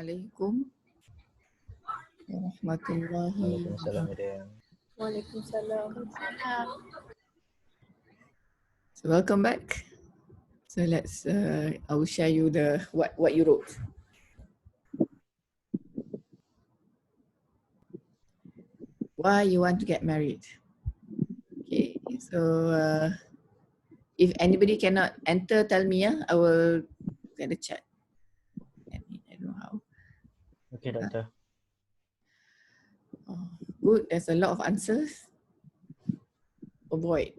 Assalamualaikum warahmatullahi Waalaikumsalam Miriam. Waalaikumsalam. So welcome back. So let's I will share you the what you wrote. Why you want to get married? Okay, so if anybody cannot enter, tell me. I will get the chat. I don't know how. Okay, Doctor. Oh, good. There's a lot of answers. Avoid.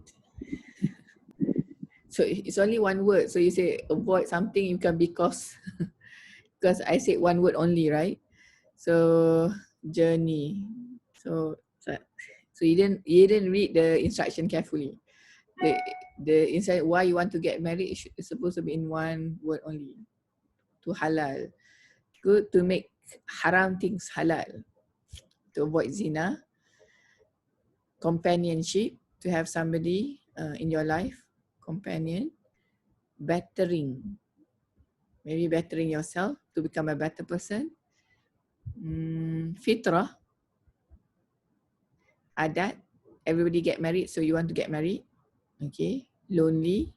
So it's only one word. So you say avoid something, you can because I said one word only, right? So journey. So you didn't read the instruction carefully. The inside why you want to get married is supposed to be in one word only. To halal. Good to make haram things halal. To avoid zina. Companionship. To have somebody in your life. Companion. Bettering. Maybe bettering yourself to become a better person. Fitrah. Adat. Everybody get married, so you want to get married. Okay. Lonely.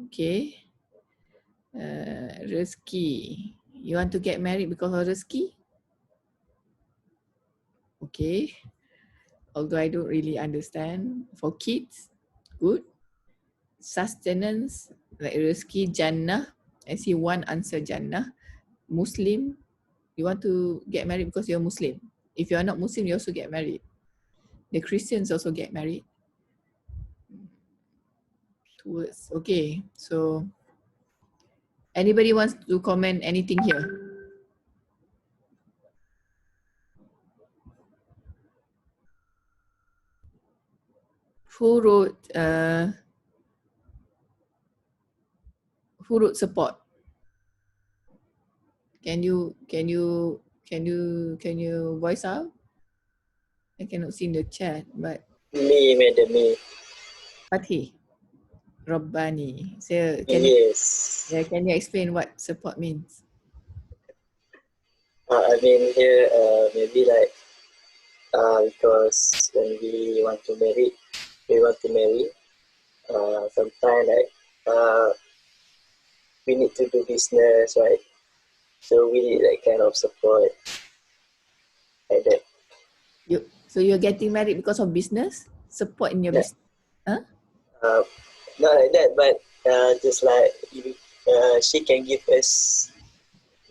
Okay. Rezeki. You want to get married because of rezeki? Okay. Although I don't really understand. For kids, good. Sustenance, like rezeki, Jannah. I see one answer Jannah. Muslim, you want to get married because you're Muslim. If you're not Muslim, you also get married. The Christians also get married. Towards, okay. So, anybody wants to comment anything here? Who wrote support? Can you voice out? I cannot see in the chat, but Me, madam, me. Fatih Rabbani. So Yes. can you explain what support means? I mean here, maybe like, because when we want to marry, sometimes like, we need to do business, right? So we need that kind of support, like that. So you're getting married because of business? Support in your business? Huh? Not like that, but just like she can give us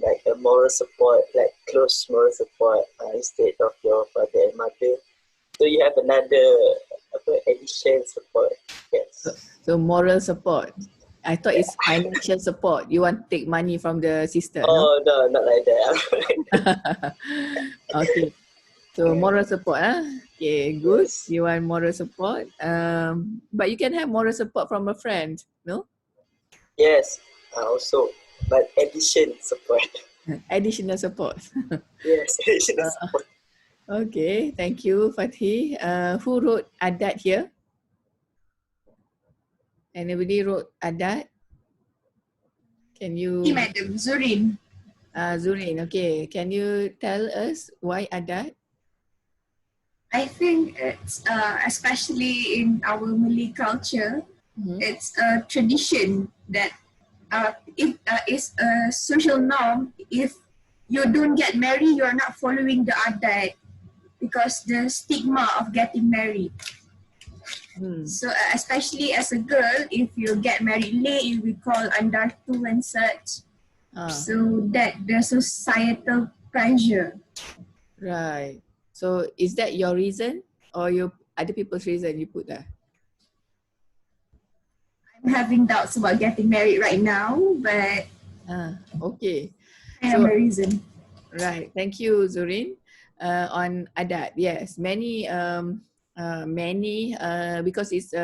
like a moral support, like close moral support instead of your father and mother. So you have another additional support. Yes. So moral support. I thought it's financial support. You want to take money from the sister? Oh no, not like that. Okay. So moral support, Okay, good. Yes. You want moral support. But you can have moral support from a friend, no? Yes, also, but addition support. Additional support. Yes, additional support. Okay, thank you, Fatih. Who wrote adat here? Anybody wrote adat? Can you? Madam Zurin. Zurin, okay. Can you tell us why adat? I think it's especially in our Malay culture, it's a tradition that it is a social norm. If you don't get married, you're not following the adat because the stigma of getting married. So especially as a girl, if you get married late, you will call andartu and such. So that the societal pressure. Right. So is that your reason or other people's reason you put that? I'm having doubts about getting married right now, but okay. I have a reason. Right. Thank you, Zurin. On adat, yes, many because it's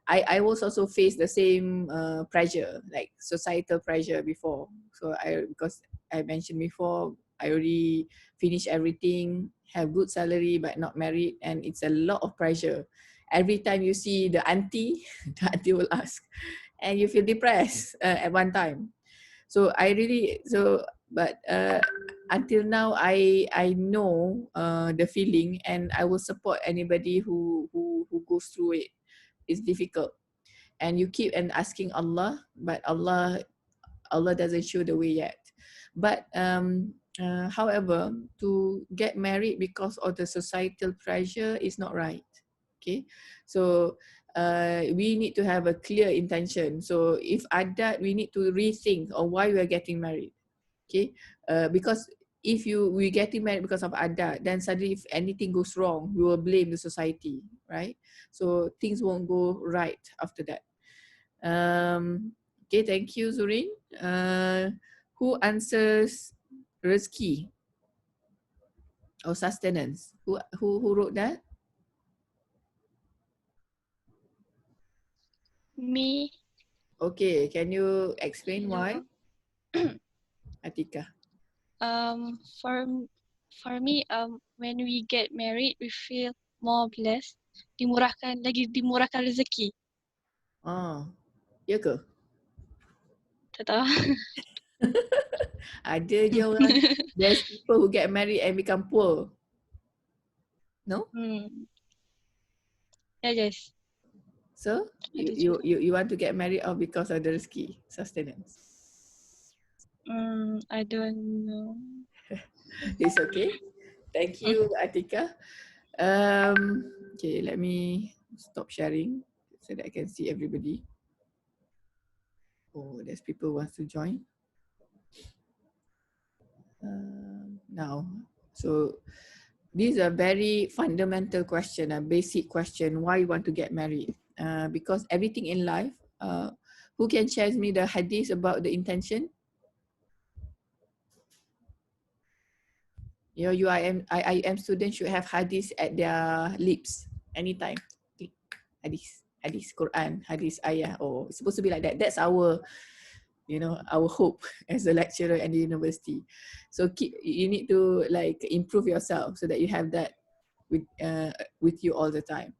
I was also faced the same pressure, like societal pressure before. So because I mentioned before, I already finished everything, have good salary but not married, and it's a lot of pressure. Every time you see the auntie, the auntie will ask, and you feel depressed at one time. So But until now, I know the feeling, and I will support anybody who goes through it. It's difficult, and you keep and asking Allah, but Allah doesn't show the way yet. But however, to get married because of the societal pressure is not right. Okay, so we need to have a clear intention. So if adat, we need to rethink on why we are getting married. Okay, because if we getting married because of adat, then suddenly if anything goes wrong, we will blame the society, right? So things won't go right after that. Okay, thank you, Zurin. Who answers rezeki or sustenance? Who wrote that? Me. Okay, can you explain why? Atika. For me, when we get married, we feel more blessed. Dimurahkan rezeki. Oh, ya ke? Tak tahu. Ada je orang. There's people who get married and become poor. No? Yeah, yes. So you want to get married or because of the rezeki, sustenance? I don't know. It's okay. Thank you, Atika. Okay, let me stop sharing so that I can see everybody. Oh, there's people who wants to join. Now, so this is a very fundamental question, a basic question. Why you want to get married? Because everything in life. Who can share with me the hadith about the intention? You IIM students should have hadith at their lips anytime. Hadith Quran, hadith ayah. Oh, it's supposed to be like that. That's our, our hope as a lecturer at the university. So you need to like improve yourself so that you have that with you all the time.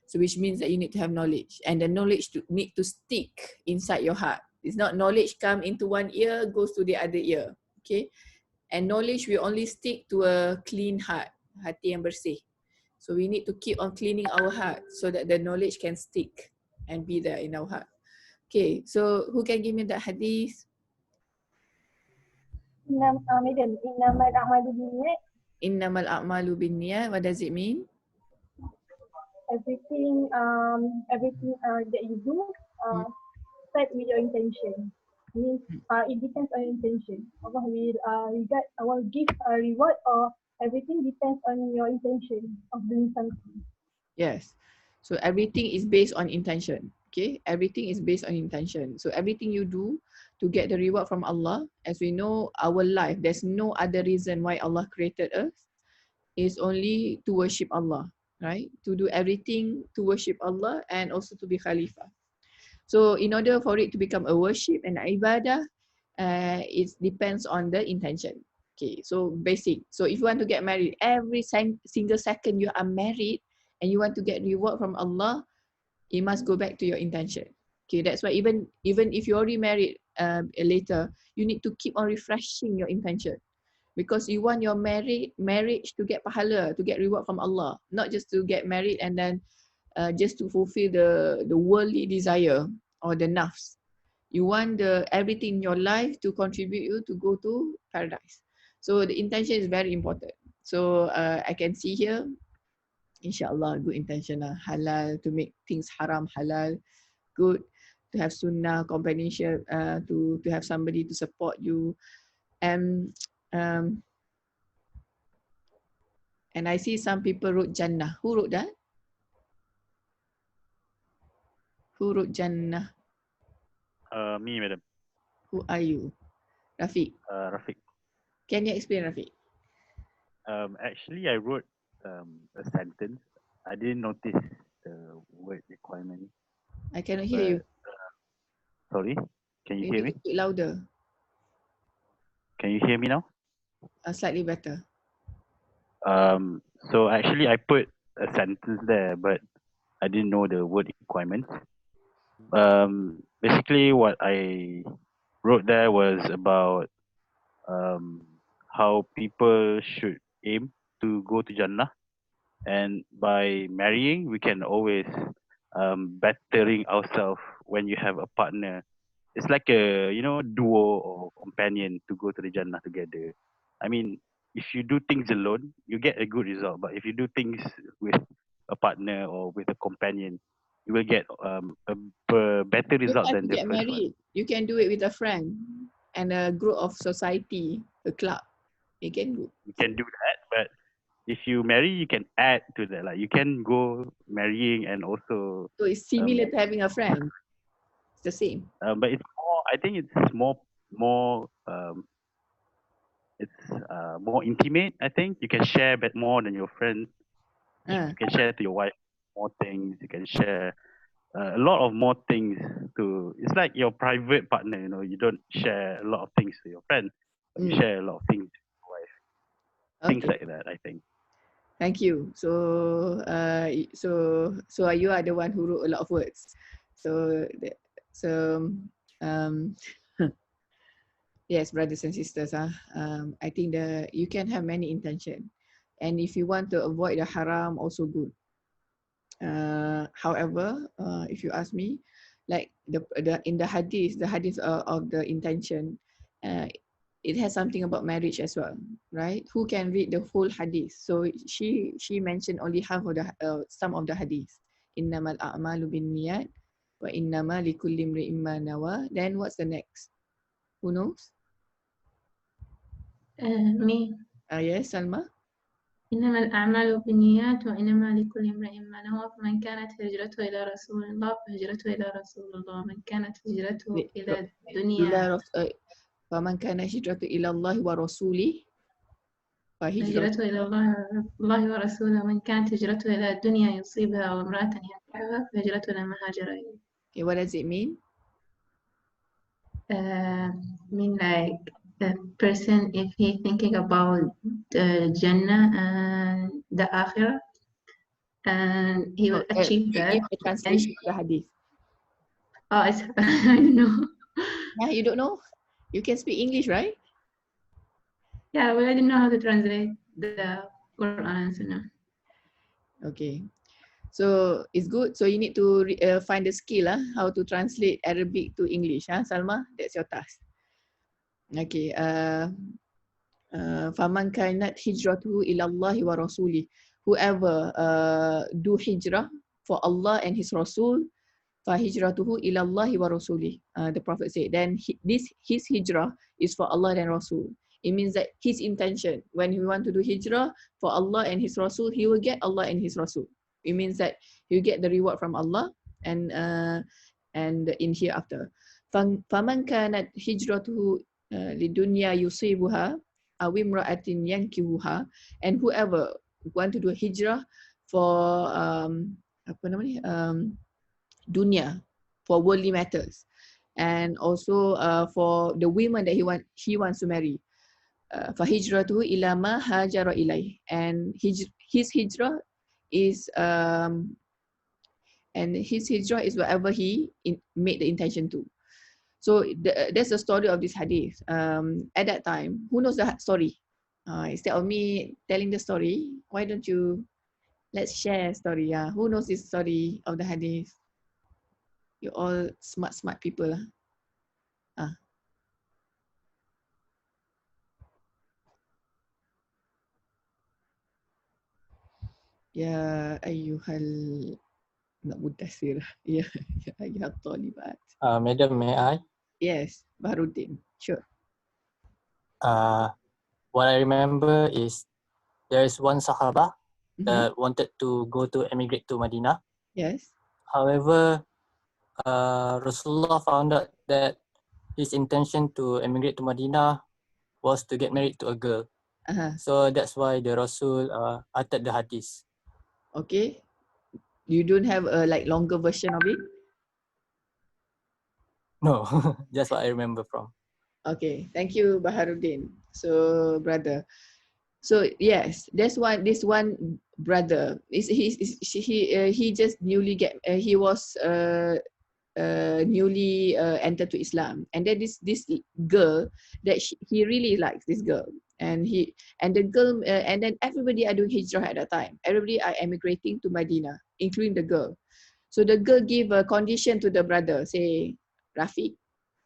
So which means that you need to have knowledge, and the knowledge need to stick inside your heart. It's not knowledge come into one ear, goes to the other ear. Okay. And knowledge will only stick to a clean heart, hati yang bersih. So we need to keep on cleaning our heart so that the knowledge can stick and be there in our heart. Okay, so who can give me that hadith? Madam, innamal a'malu binniyat. Innamal a'malu binniyat. What does it mean? Everything that you do start with your intention. Means it depends on your intention. Allah will give a reward, or everything depends on your intention of doing something. Yes. So everything is based on intention. Okay, everything is based on intention. So everything you do to get the reward from Allah, as we know, our life, there's no other reason why Allah created us, is only to worship Allah, right? To do everything to worship Allah and also to be Khalifah. So in order for it to become a worship and ibadah, it depends on the intention. Okay, so basic. So if you want to get married, every single second you are married and you want to get reward from Allah, it must go back to your intention. Okay, that's why even if you already married later, you need to keep on refreshing your intention, because you want your marriage to get pahala, to get reward from Allah, not just to get married and then just to fulfill the worldly desire or the nafs. You want everything in your life to contribute you to go to paradise. So the intention is very important. So I can see here, inshallah, good intention lah. Halal, to make things haram halal. Good to have sunnah, companionship, to have somebody to support you. And I see some people wrote Jannah. Who wrote that? Who wrote Jannah? Me, madam. Who are you? Rafiq. Rafiq. Can you explain, Rafiq? Actually, I wrote a sentence. I didn't notice the word requirement. I cannot hear you. Sorry, can you hear me? Speak louder. Can you hear me now? Slightly better. So actually, I put a sentence there, but I didn't know the word requirements. Basically, what I wrote there was about how people should aim to go to Jannah, and by marrying we can always bettering ourselves when you have a partner. It's like a duo or companion to go to the Jannah together. I mean, if you do things alone, you get a good result. But if you do things with a partner or with a companion, you will get better You don't result have than to the get first one. married. You can do it with a friend and a group of society, a club. You can do. You can do that, but if you marry, you can add to that. Like you can go marrying and also, So it's similar to having a friend. It's the same. but it's more. I think it's more. It's more intimate. I think you can share a bit more than your friends. Uh, You can share to your wife more things. You can share a lot of more things to. It's like your private partner. You don't share a lot of things to your friend, but you mm, share a lot of things to your wife. Things okay. like that. I think. Thank you. So you are the one who wrote a lot of words. So um, yes, brothers and sisters. I think you can have many intention, and if you want to avoid the haram, also good. However, if you ask me, like in the hadith of the intention, uh, it has something about marriage as well, right? Who can read the whole hadith? So she mentioned only half of the some of the hadith. Innamal a'malu binniyat wa innama likulli imri'in ma nawa. Then what's the next? Who knows? Me. Yes, Salma. إنما الأعمال بالنيات وإنما لكل امرئ ما نوى فمن كانت هجرته إلى رسول الله فهجرته إلى رسول الله ومن كانت هجرته إلى الدنيا فمن كان هجرته إلى الله ورسوله هجرته إلى الله ورسوله ومن كانت هجرته إلى الدنيا يصيبها أو امرأة ينكحها فهجرته إلى ما هاجر إليه. Okay, what does it mean? Mean like a person if he thinking about the Jannah and the Akhirah and he will achieve that. Give the translation of the hadith. I don't know. Yeah, you don't know? You can speak English, right? Yeah, well, I didn't know how to translate the Quran and Sunnah. Okay. So it's good. So you need to find the skill how to translate Arabic to English. Salma, that's your task. Okay. Faman kanat hijratuhu ila Allah wa rasuli. Whoever do hijrah for Allah and His Rasul, fahijratuhu ila Allah wa rasuli. The Prophet said, then his hijrah is for Allah and Rasul. It means that his intention, when he want to do hijrah for Allah and His Rasul, he will get Allah and His Rasul. It means that you get the reward from Allah and in hereafter. Faman kanat hijratuhu lidunya yusibuha aw imra'atin yankihuha, and whoever want to do hijrah for dunya, for worldly matters, and also for the women that he wants to marry. Fahijratuhu ila ma hajara ilai, and his hijrah is whatever he made the intention to. So that's the story of this hadith. At that time, who knows the story? Instead of me telling the story, why don't you let's share a story? Who knows this story of the hadith? You all smart people. Ya ayyuhal nak mudassir. Ya ayyuhal talibat. Madam, may I? Yes, Baharudin. Sure. What I remember is there is one Sahaba that wanted to go to emigrate to Medina. Yes. However, Rasulullah found out that his intention to emigrate to Medina was to get married to a girl. So that's why the Rasul uttered the hadith. Okay. You don't have a longer version of it? No, that's what I remember from. Okay, thank you, Baharudin. So, brother. So yes, this one brother. He just newly he was newly entered to Islam, and then this girl that he really likes this girl, and the girl and then everybody are doing hijrah at that time. Everybody are emigrating to Medina, including the girl. So the girl gave a condition to the brother, say, Rafiq,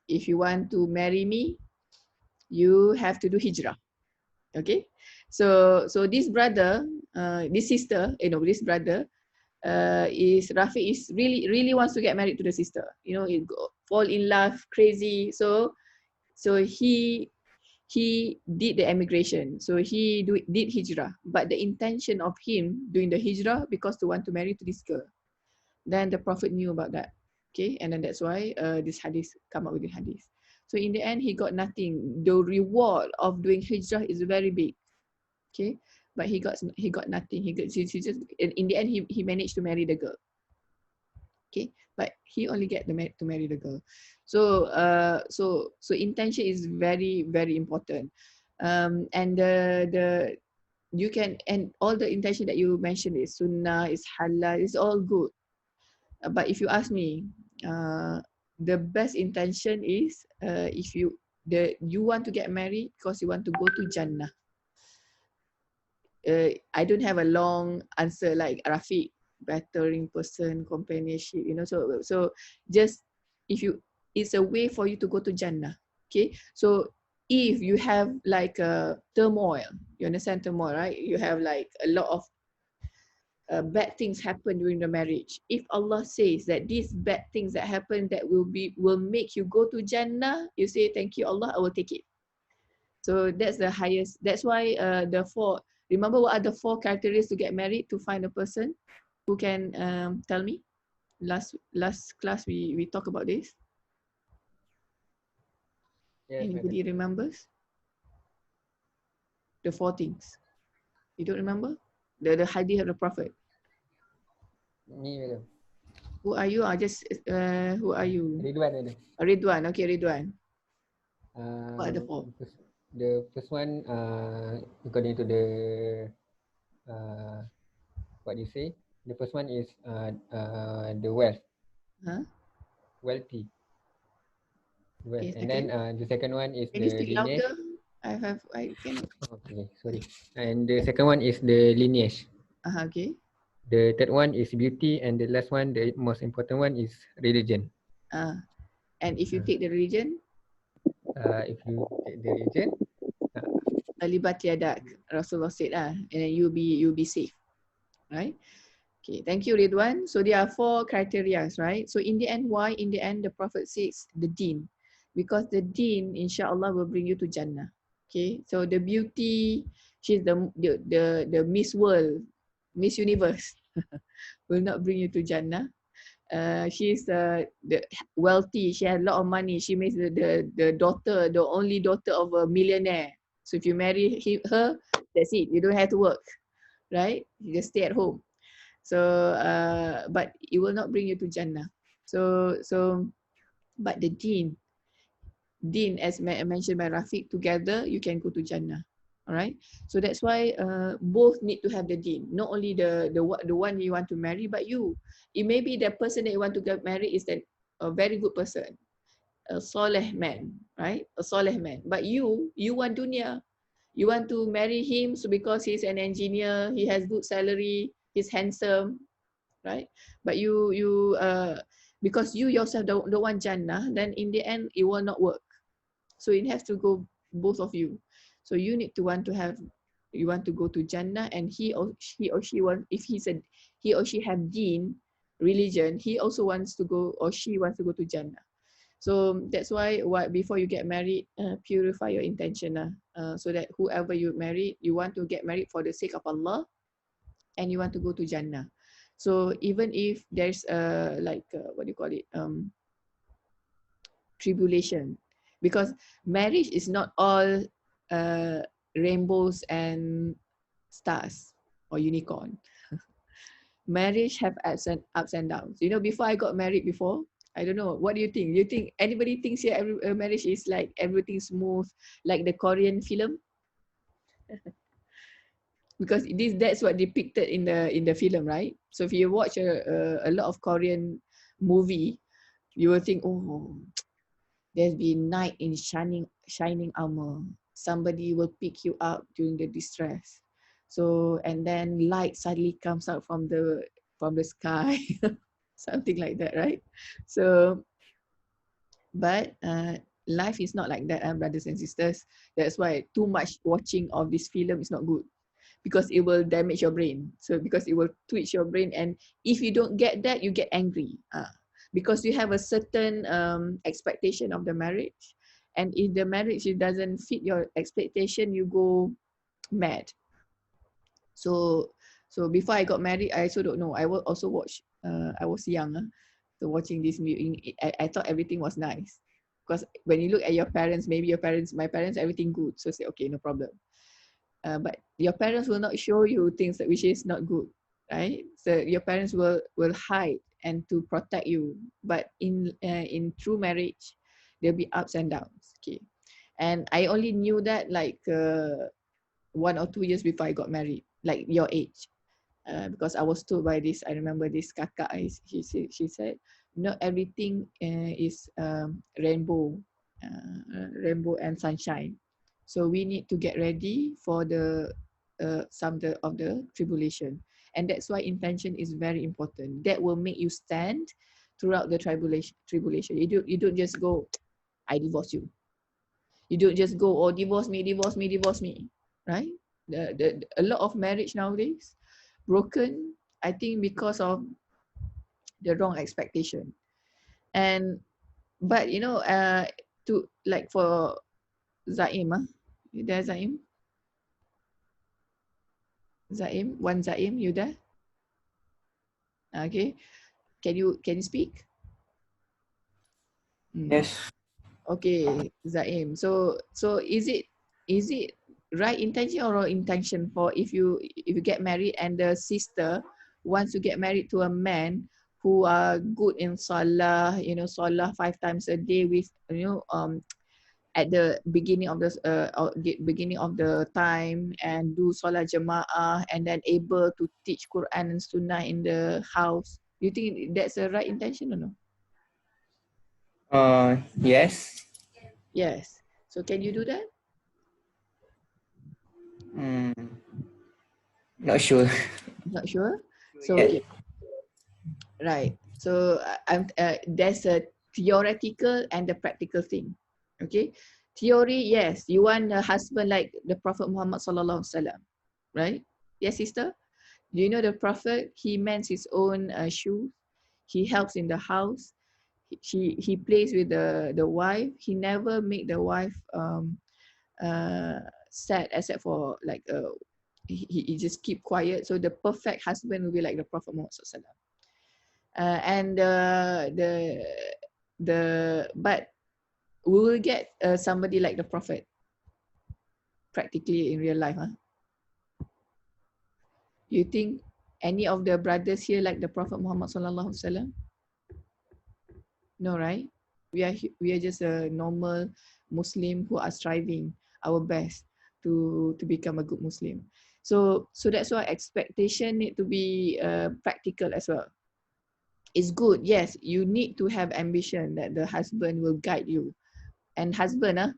if you want to marry me, you have to do hijrah. Okay, so this brother, this sister, this brother is Rafiq is really wants to get married to the sister. He fall in love, crazy. So he did the emigration. So he did hijrah, but the intention of him doing the hijrah because to want to marry to this girl. Then the Prophet knew about that. Okay, and then that's why this hadith come up with the hadith. So in the end, he got nothing. The reward of doing hijrah is very big. Okay, but he got nothing. He just in the end he managed to marry the girl. Okay, but he only get to marry the girl. So so intention is very, very important. And the you can, and all the intention that you mentioned is sunnah, is halal, is all good. But if you ask me, the best intention is if you want to get married because you want to go to Jannah. I don't have a long answer like Rafiq, bettering person, companionship, so just it's a way for you to go to Jannah. Okay, so if you have like a turmoil, you understand turmoil, right? You have like a lot of bad things happen during the marriage. If Allah says that these bad things that happen that will make you go to Jannah, you say, thank you Allah, I will take it. So that's the highest. That's why remember what are the 4 criteria to get married, to find a person? Who can tell me? Last class we talk about this. Yes, anybody remembers? The 4 things. You don't remember? The hadith of the Prophet. Me, madam. Who are you? Who are you? Ridwan, madam. Ridwan. Okay, Ridwan. What are the 4? The first one, according to the what you say, the first one is the wealth. Huh? Wealthy. Wealth. Okay, and then the second one is can the you speak lineage. louder? I can. Okay, sorry. And the second one is the lineage. Okay. The third one is beauty, and the last one, the most important one, is religion. And if you take the religion? If you take the religion, Libat yadak, Rasulullah said, and then you'll be safe, right? Okay, thank you, Ridwan. So there are 4 criteria, right? So in the end, why? In the end, the Prophet says the deen, because the deen, inshallah, will bring you to Jannah. Okay, so the beauty, she's the Miss World, Miss Universe, will not bring you to Jannah. She's the wealthy. She has a lot of money. She makes the daughter, the only daughter of a millionaire. So if you marry her, that's it. You don't have to work, right? You just stay at home. So, but it will not bring you to Jannah. So, but the deen, as mentioned by Rafiq, together you can go to Jannah. All right. So that's why both need to have the deen. Not only the one you want to marry, but you. It may be the person that you want to get married is a very good person, a soleh man, right? A soleh man. But you want dunya. You want to marry him so because he's an engineer, he has good salary, he's handsome, right? But you because you yourself don't want Jannah, then in the end it will not work. So it has to go both of you. So you need to want to go to Jannah, and he or she want, if he or she have deen, religion, he also wants to go, or she wants to go to Jannah. So that's why before you get married, purify your intention, so that whoever you marry, you want to get married for the sake of Allah, and you want to go to Jannah. So even if there's what do you call it, tribulation, because marriage is not all rainbows and stars or unicorn. Marriage have ups and downs. Before I got married, I don't know, what do you think? Anybody thinks here marriage is like everything smooth, like the Korean film? Because that's what depicted in the film, right? So if you watch a lot of Korean movie, You will think, oh, there's been knight in shining armor. Somebody will pick you up during the distress. So, and then light suddenly comes out from the sky, something like that, right? So, but life is not like that, brothers and sisters. That's why too much watching of this film is not good, because it will damage your brain. So because it will twitch your brain, and if you don't get that, you get angry. Because you have a certain expectation of the marriage, and if the marriage doesn't fit your expectation, you go mad. So before I got married, I also don't know. I will also watch. I was young, so watching this movie, I thought everything was nice, because when you look at your parents, maybe my parents, everything good. So say, okay, no problem. But your parents will not show you things that which is not good, right? So your parents will hide and to protect you. But in true marriage, there'll be ups and downs. Okay, and I only knew that like 1 or 2 years before I got married, like your age, because I was told by this. I remember this kakak. She said, not everything is rainbow and sunshine. So we need to get ready for the some of the tribulation, and that's why intention is very important. That will make you stand throughout the tribulation. You don't just go, I divorce you. You don't just go, oh, divorce me, right? A lot of marriage nowadays broken, I think, because of the wrong expectation. And but you know, to like for Zaim, you there, Zaim? Zaim, you there? Okay, can you speak? Yes. Okay, Zaim. So is it right intention or wrong intention for if you get married and the sister wants to get married to a man who are good in salah, salah 5 times a day with, at the beginning of the time, and do salah jamaah, and then able to teach Quran and Sunnah in the house. Do you think that's the right intention or no? Yes. Yes. So can you do that? Not sure. Not sure. So okay. Right. So there's a theoretical and the practical thing. Okay. Theory, yes, you want a husband like the Prophet Muhammad sallallahu alaihi wasallam, right? Yes, sister. Do you know the Prophet? He mends his own shoes. He helps in the house. He plays with the wife. He never make the wife sad, except for like he just keep quiet. So the perfect husband will be like the Prophet Muhammad sallallahu alaihi wasallam. And but we will get somebody like the Prophet practically in real life, huh? You think any of the brothers here like the Prophet Muhammad sallallahu alaihi wasallam? No, right? We are just a normal Muslim who are striving our best to become a good Muslim. So that's why expectation need to be practical as well. It's good, yes, you need to have ambition that the husband will guide you. And husband,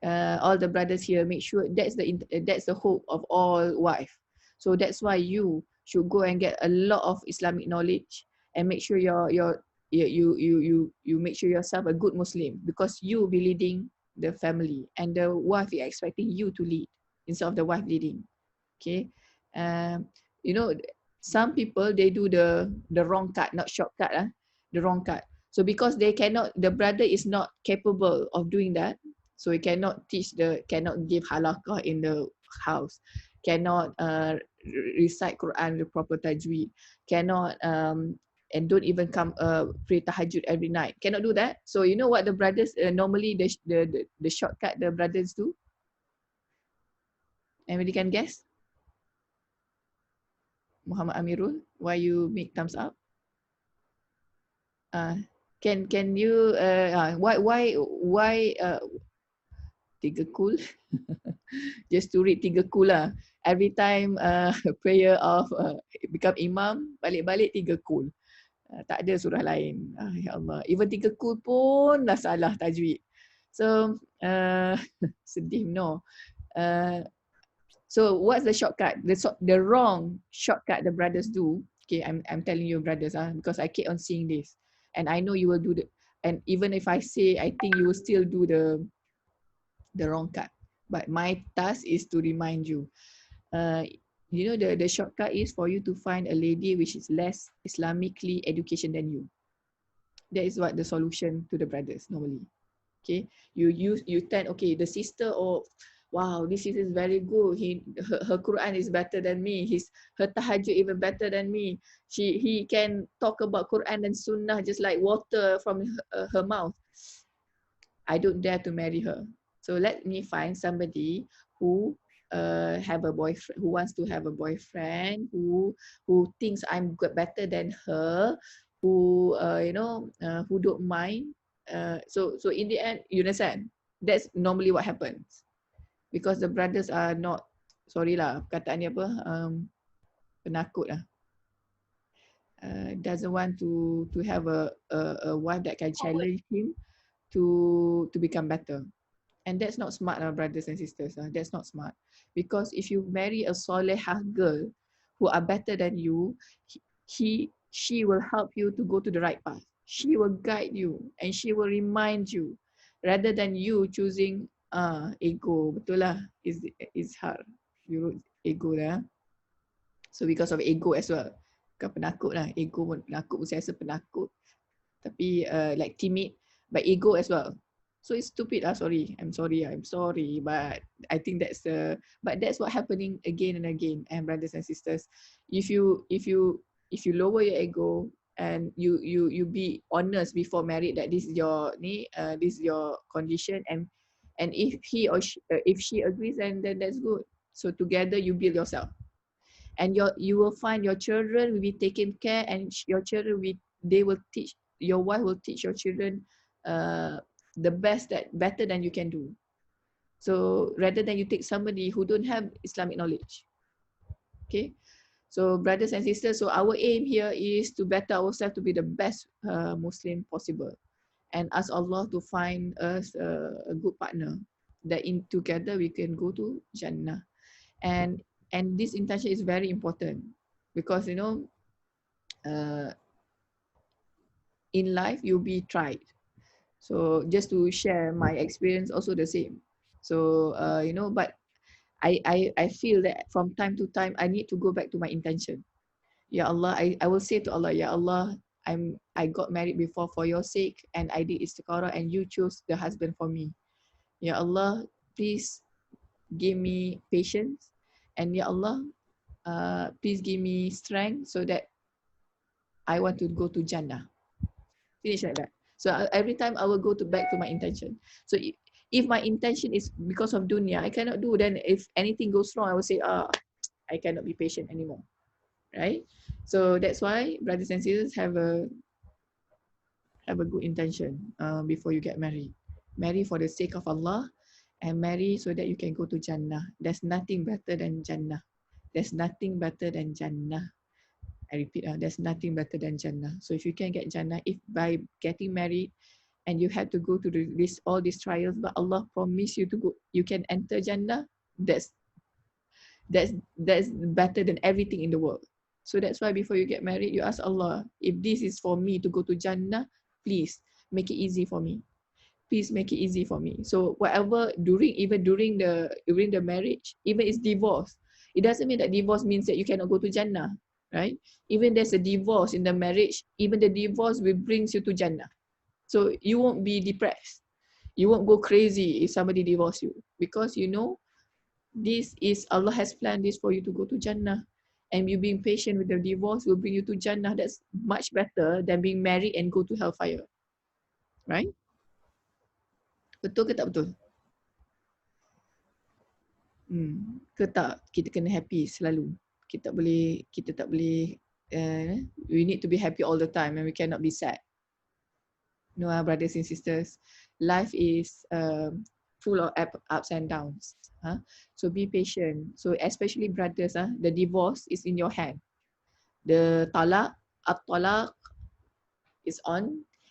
all the brothers here, make sure that's the hope of all wife. So that's why you should go and get a lot of Islamic knowledge, and make sure you make sure yourself a good Muslim, because you will be leading the family, and the wife is expecting you to lead instead of the wife leading. Okay, some people, they do the wrong cut, not shortcut, the wrong cut. So because the brother is not capable of doing that, so he cannot give halaqah in the house, cannot recite Quran with proper tajweed, cannot and don't even come pray tahajjud every night, cannot do that. So you know what the brothers normally the shortcut the brothers do? Anybody can guess? Muhammad Amirul, why you make thumbs up? Can you why Tiga Kul? Just to read Tiga Kul lah. Every time prayer of become imam, balik-balik Tiga Kul. Tak ada surah lain. Ya Allah. Even 3 kul pun dah salah tajwid. So sedih no. So what's the shortcut? The wrong shortcut the brothers do. Okay, I'm telling you brothers, because I keep on seeing this, and I know you will do the. And even if I say, I think you will still do the wrong cut. But my task is to remind you. You know the shortcut is for you to find a lady which is less Islamically education than you. That is what the solution to the brothers normally. Okay, you tend, okay, the sister, oh wow, this is very good. Her Quran is better than me. Her tahajjud even better than me. He can talk about Quran and Sunnah just like water from her mouth. I don't dare to marry her. So let me find somebody who have a boyfriend, who wants to have a boyfriend, who thinks I'm better than her, who who don't mind. So in the end, you understand? That's normally what happens, because the brothers are not, sorry lah, perkataan ni apa, penakut lah. Doesn't want to have a wife that can challenge him to become better. And that's not smart, brothers and sisters. That's not smart. Because if you marry a solehah girl who are better than you, she will help you to go to the right path. She will guide you and she will remind you, rather than you choosing ego. Betul lah, is hard. You wrote ego lah. So because of ego as well. Bukan penakut lah. Ego pun penakut, saya rasa penakut. Tapi like timid, but ego as well. So it's stupid. I'm sorry, but I think but that's what happening again and again. And brothers and sisters, if you lower your ego and you be honest before married that this is your condition, and if he or if she agrees, then that's good. So together you build yourself, and you will find your children will be taken care, and your children your wife will teach your children the better than you can do. So rather than you take somebody who don't have Islamic knowledge. Okay, so brothers and sisters, so our aim here is to better ourselves to be the best Muslim possible, and ask Allah to find us a good partner that together we can go to Jannah. And this intention is very important, because in life you'll be tried. So just to share my experience, also the same. So but I feel that from time to time I need to go back to my intention. Ya Allah, I will say to Allah, Ya Allah, I got married before for your sake, and I did istiqarah, and you chose the husband for me. Ya Allah, please give me patience, and Ya Allah, please give me strength so that I want to go to Jannah. Finish like that. So every time I will go back to my intention. So if my intention is because of dunya, I cannot do. Then if anything goes wrong, I will say, I cannot be patient anymore, right? So that's why brothers and sisters have a good intention before you get married. Marry for the sake of Allah, and marry so that you can go to Jannah. There's nothing better than Jannah. There's nothing better than Jannah. I repeat, there's nothing better than Jannah. So if you can get Jannah, if by getting married and you have to go to all these trials, but Allah promise you to go, you can enter Jannah, that's better than everything in the world. So that's why before you get married, you ask Allah, if this is for me to go to Jannah, please make it easy for me. Please make it easy for me. So whatever, even during the marriage, even it's divorce, it doesn't mean that divorce means that you cannot go to Jannah. Right? Even there's a divorce in the marriage, even the divorce will brings you to Jannah. So you won't be depressed. You won't go crazy if somebody divorce you, because this is, Allah has planned this for you to go to Jannah, and you being patient with the divorce will bring you to Jannah. That's much better than being married and go to hellfire. Right? Betul ke tak betul? Ke tak kita kena happy selalu? Kita tak boleh, we need to be happy all the time, and we cannot be sad. No, brothers and sisters, life is full of ups and downs. So be patient. So especially brothers, the divorce is in your hand. The talaq, at-talaq,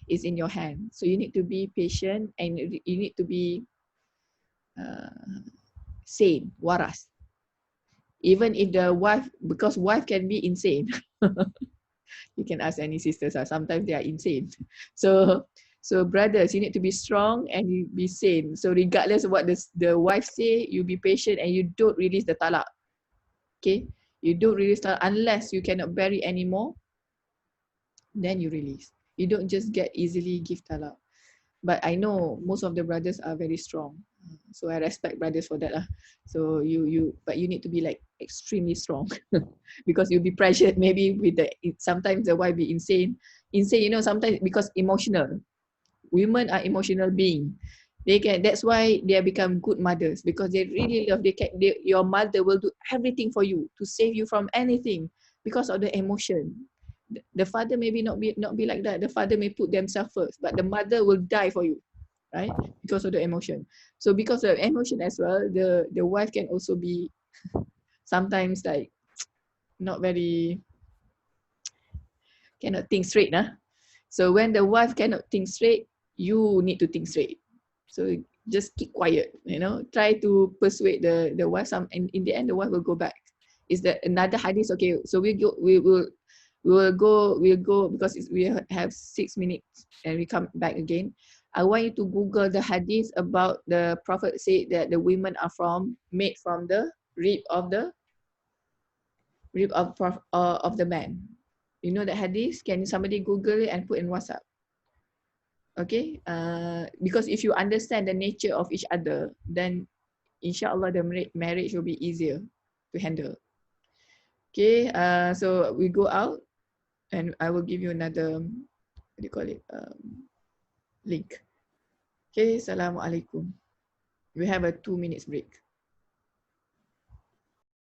is in your hand. So you need to be patient and you need to be sane, waras. Even if the wife, because wife can be insane. You can ask any sisters, sometimes they are insane. So brothers, you need to be strong and you be sane. So regardless of what the wife say, you be patient and you don't release the talak. Okay, you don't release talak unless you cannot bear it anymore. Then you release. You don't just get easily give talak. But I know most of the brothers are very strong, so I respect brothers for that lah. So but you need to be like extremely strong because you'll be pressured maybe with sometimes the wife be insane, you know, sometimes because emotional. Women are emotional being. That's why they become good mothers, because they really love. Your mother will do everything for you to save you from anything because of the emotion. The father maybe not be like that. The father may put themselves first, but the mother will die for you, right? Because of the emotion. So because of emotion as well, the wife can also be sometimes like not very, cannot think straight, nah? So when the wife cannot think straight, you need to think straight. So just keep quiet, you know, try to persuade the wife, and in the end the wife will go back. Is that another hadith? Okay, so we'll go because we have 6 minutes and we come back again. I want you to Google the hadith about the Prophet said that the women are made from the rib of the man. You know that hadith? Can somebody Google it and put in WhatsApp? Okay, because if you understand the nature of each other, then inshallah the marriage will be easier to handle. Okay, so we go out and I will give you another, what do you call it, link. Okay, Assalamualaikum. We have a 2 minutes break.